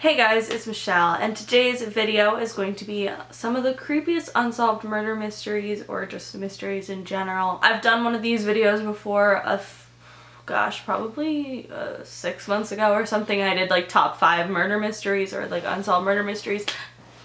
Hey guys, it's Michelle, and today's video is going to be some of the creepiest unsolved murder mysteries, or just mysteries in general. I've done one of these videos before, probably 6 months ago or something. I did like top 5 murder mysteries, or like unsolved murder mysteries.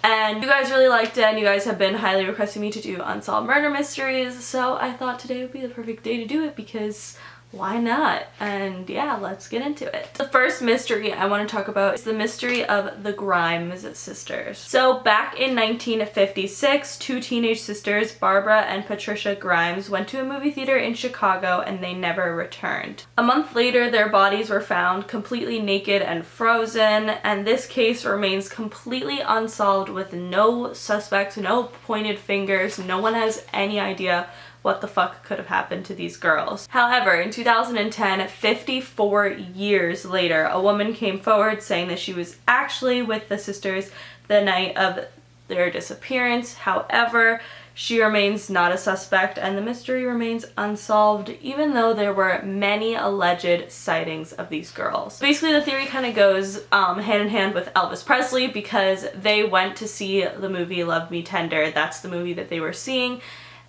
And you guys really liked it, and you guys have been highly requesting me to do unsolved murder mysteries, so I thought today would be the perfect day to do it because why not? And yeah, let's get into it. The first mystery I want to talk about is the mystery of the Grimes sisters. So back in 1956, two teenage sisters, Barbara and Patricia Grimes, went to a movie theater in Chicago and they never returned. A month later, their bodies were found completely naked and frozen, and this case remains completely unsolved with no suspects, no pointed fingers. No one has any idea what the fuck could have happened to these girls. However, in 2010, 54 years later, a woman came forward saying that she was actually with the sisters the night of their disappearance. However, she remains not a suspect and the mystery remains unsolved, even though there were many alleged sightings of these girls. Basically, the theory kind of goes hand in hand with Elvis Presley, because they went to see the movie Love Me Tender. That's the movie that they were seeing,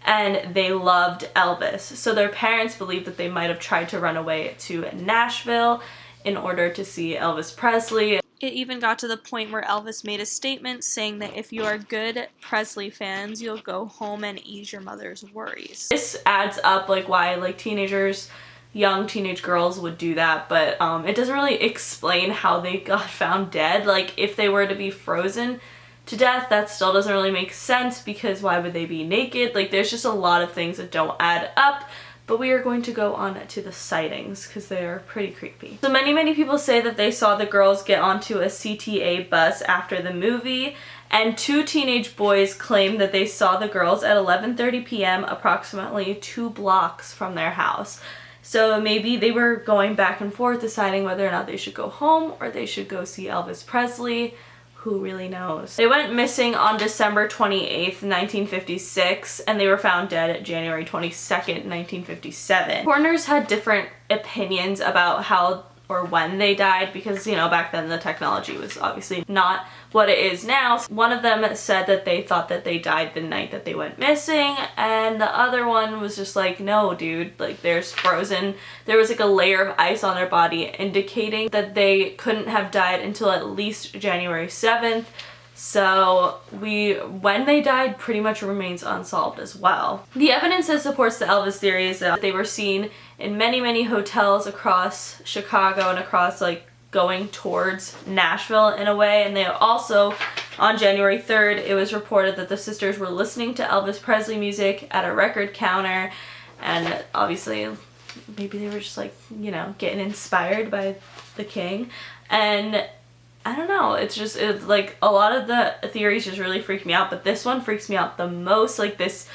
and they loved Elvis. So their parents believed that they might have tried to run away to Nashville in order to see Elvis Presley. It even got to the point where Elvis made a statement saying that if you are good Presley fans, you'll go home and ease your mother's worries. This adds up like why like teenagers, young teenage girls would do that, but it doesn't really explain how they got found dead. Like if they were to be frozen to death, that still doesn't really make sense, because why would they be naked? Like there's just a lot of things that don't add up. But we are going to go on to the sightings because they are pretty creepy. So many people say that they saw the girls get onto a CTA bus after the movie, and 2 teenage boys claim that they saw the girls at 11:30 p.m. approximately 2 blocks from their house. So maybe they were going back and forth deciding whether or not they should go home or they should go see Elvis Presley. Who really knows? They went missing on December 28th, 1956, and they were found dead at January 22nd, 1957. Coroners had different opinions about how or when they died, because, you know, back then the technology was obviously not what it is now. One of them said that they thought that they died the night that they went missing, and the other one was just like, no dude, like there was like a layer of ice on their body indicating that they couldn't have died until at least January 7th. So when they died pretty much remains unsolved as well. The evidence that supports the Elvis theory is that they were seen in many hotels across Chicago and across like going towards Nashville in a way. And they also, on January 3rd, it was reported that the sisters were listening to Elvis Presley music at a record counter, and obviously maybe they were just like, you know, getting inspired by the king. And I don't know, it's like a lot of the theories just really freak me out, but this one freaks me out the most. Like this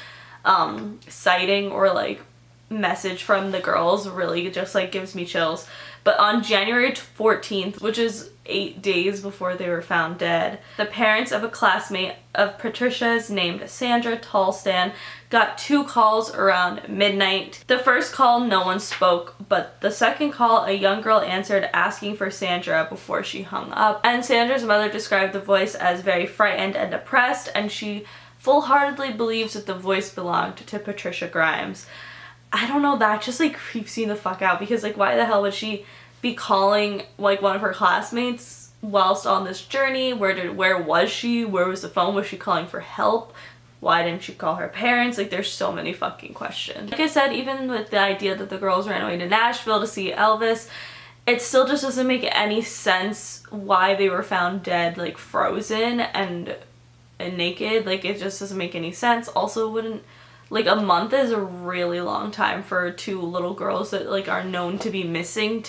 sighting or like message from the girls really just like gives me chills. But on January 14th, which is 8 days before they were found dead, the parents of a classmate of Patricia's named Sandra Tolstan got 2 calls around midnight. The first call, no one spoke, but the second call, a young girl answered asking for Sandra before she hung up. And Sandra's mother described the voice as very frightened and depressed, and she full-heartedly believes that the voice belonged to Patricia Grimes. I don't know, that just like creeps me the fuck out, because like why the hell would she be calling like one of her classmates whilst on this journey? Where was she? Where was the phone? Was she calling for help? Why didn't she call her parents? Like there's so many fucking questions. Like I said, even with the idea that the girls ran away to Nashville to see Elvis, it still just doesn't make any sense why they were found dead, like frozen and naked. Like it just doesn't make any sense. Also, wouldn't like a month is a really long time for 2 little girls that like are known to be missing,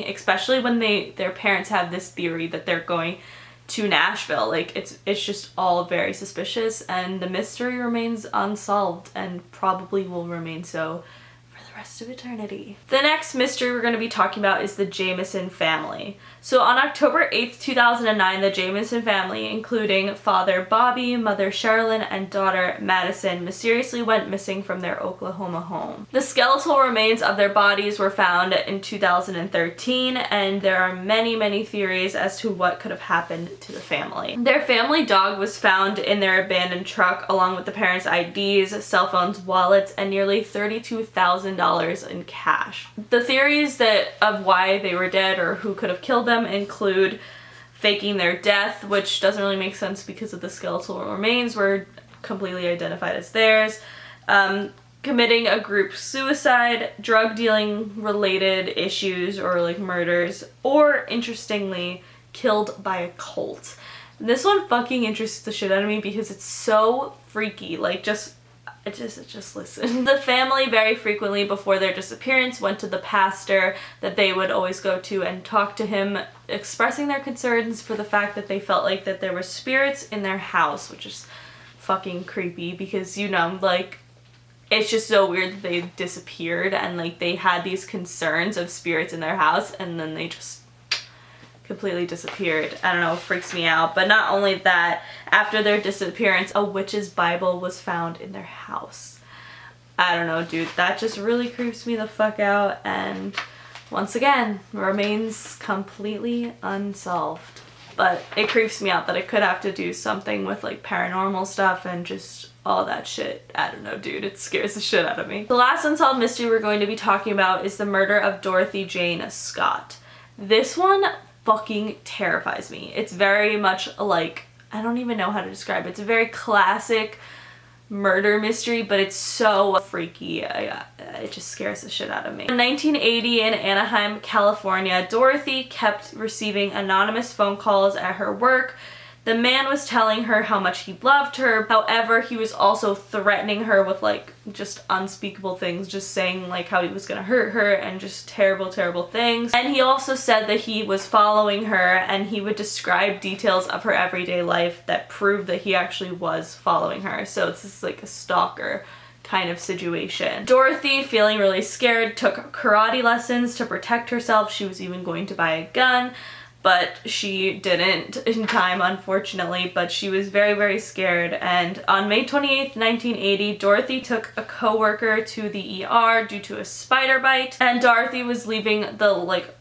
especially when their parents have this theory that they're going to Nashville. Like it's just all very suspicious, and the mystery remains unsolved and probably will remain so for the the rest of eternity. The next mystery we're going to be talking about is the Jamison family. So on October 8th, 2009, the Jamison family, including father Bobby, mother Sherilyn, and daughter Madison, mysteriously went missing from their Oklahoma home. The skeletal remains of their bodies were found in 2013, and there are many theories as to what could have happened to the family. Their family dog was found in their abandoned truck along with the parents' IDs, cell phones, wallets, and nearly $32,000 in cash. The theories of why they were dead or who could have killed them include faking their death, which doesn't really make sense because of the skeletal remains were completely identified as theirs, committing a group suicide, drug dealing related issues or like murders, or interestingly, killed by a cult. This one fucking interests the shit out of me because it's so freaky. Like, just listen. The family very frequently before their disappearance went to the pastor that they would always go to and talk to him, expressing their concerns for the fact that they felt like that there were spirits in their house, which is fucking creepy because, you know, like, it's just so weird that they disappeared and like they had these concerns of spirits in their house and then they just completely disappeared. I don't know, it freaks me out. But not only that, after their disappearance, a witch's Bible was found in their house. I don't know, dude, that just really creeps me the fuck out, and once again, remains completely unsolved. But it creeps me out that it could have to do something with like paranormal stuff and just all that shit. I don't know, dude, it scares the shit out of me. The last unsolved mystery we're going to be talking about is the murder of Dorothy Jane Scott. This one fucking terrifies me. It's very much like, I don't even know how to describe it. It's a very classic murder mystery, but it's so freaky. It just scares the shit out of me. In 1980 in Anaheim, California, Dorothy kept receiving anonymous phone calls at her work. The man was telling her how much he loved her. However, he was also threatening her with like just unspeakable things, just saying like how he was gonna hurt her and just terrible things. And he also said that he was following her and he would describe details of her everyday life that proved that he actually was following her. So it's just like a stalker kind of situation. Dorothy, feeling really scared, took karate lessons to protect herself. She was even going to buy a gun, but she didn't in time, unfortunately, but she was very scared. And on May 28th, 1980, Dorothy took a coworker to the ER due to a spider bite, and Dorothy was leaving the like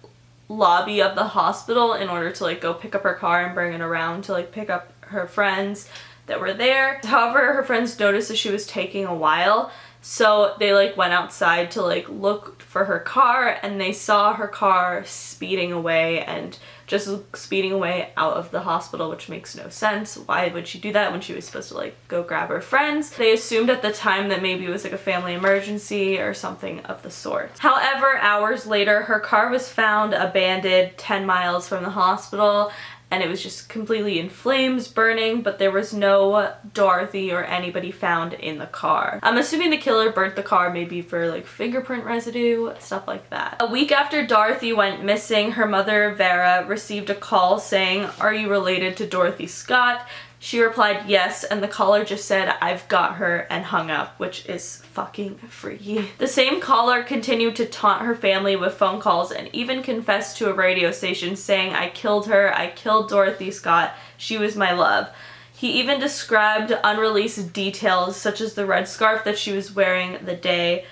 lobby of the hospital in order to like go pick up her car and bring it around to like pick up her friends that were there. However, her friends noticed that she was taking a while, so they like went outside to like look for her car, and they saw her car speeding away and just speeding away out of the hospital, which makes no sense. Why would she do that when she was supposed to like go grab her friends? They assumed at the time that maybe it was like a family emergency or something of the sort. However, hours later, her car was found abandoned 10 miles from the hospital, and it was just completely in flames, burning, but there was no Dorothy or anybody found in the car. I'm assuming the killer burnt the car maybe for like fingerprint residue, stuff like that. A week after Dorothy went missing, her mother, Vera, received a call saying, "Are you related to Dorothy Scott?" She replied yes, and the caller just said, "I've got her," and hung up, which is fucking freaky. The same caller continued to taunt her family with phone calls and even confessed to a radio station saying, "I killed her, I killed Dorothy Scott, she was my love." He even described unreleased details such as the red scarf that she was wearing the day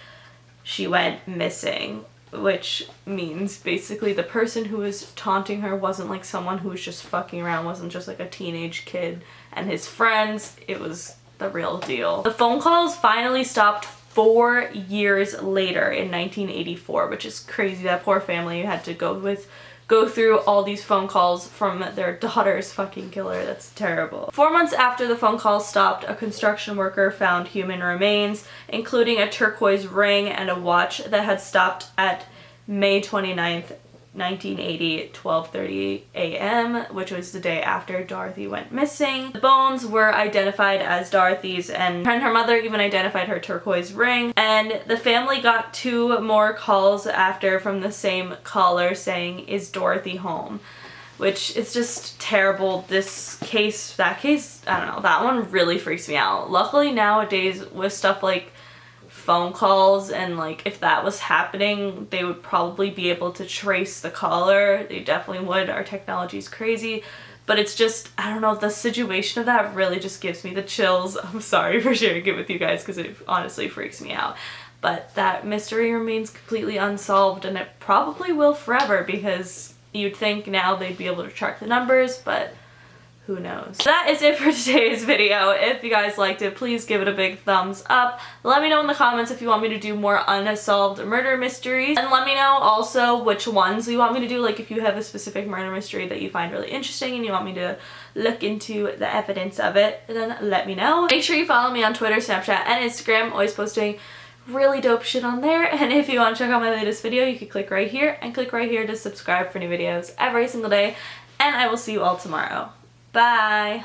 she went missing, which means basically the person who was taunting her wasn't like someone who was just fucking around, wasn't just like a teenage kid and his friends. It was the real deal. The phone calls finally stopped 4 years later in 1984, which is crazy. That poor family had to go through all these phone calls from their daughter's fucking killer. That's terrible. 4 months after the phone calls stopped, a construction worker found human remains, including a turquoise ring and a watch that had stopped at May 29th, 1980, 12:30 a.m., which was the day after Dorothy went missing. The bones were identified as Dorothy's, and her mother even identified her turquoise ring. And the family got 2 more calls after from the same caller saying, "Is Dorothy home?" Which is just terrible. That case, I don't know, that one really freaks me out. Luckily nowadays with stuff like phone calls, and like if that was happening, they would probably be able to trace the caller. They definitely would. Our technology is crazy. But it's just, I don't know, the situation of that really just gives me the chills. I'm sorry for sharing it with you guys because it honestly freaks me out. But that mystery remains completely unsolved, and it probably will forever, because you'd think now they'd be able to track the numbers, but who knows. That is it for today's video. If you guys liked it, please give it a big thumbs up. Let me know in the comments if you want me to do more unsolved murder mysteries. And let me know also which ones you want me to do. Like if you have a specific murder mystery that you find really interesting and you want me to look into the evidence of it, then let me know. Make sure you follow me on Twitter, Snapchat, and Instagram. I'm always posting really dope shit on there. And if you want to check out my latest video, you can click right here and click right here to subscribe for new videos every single day. And I will see you all tomorrow. Bye!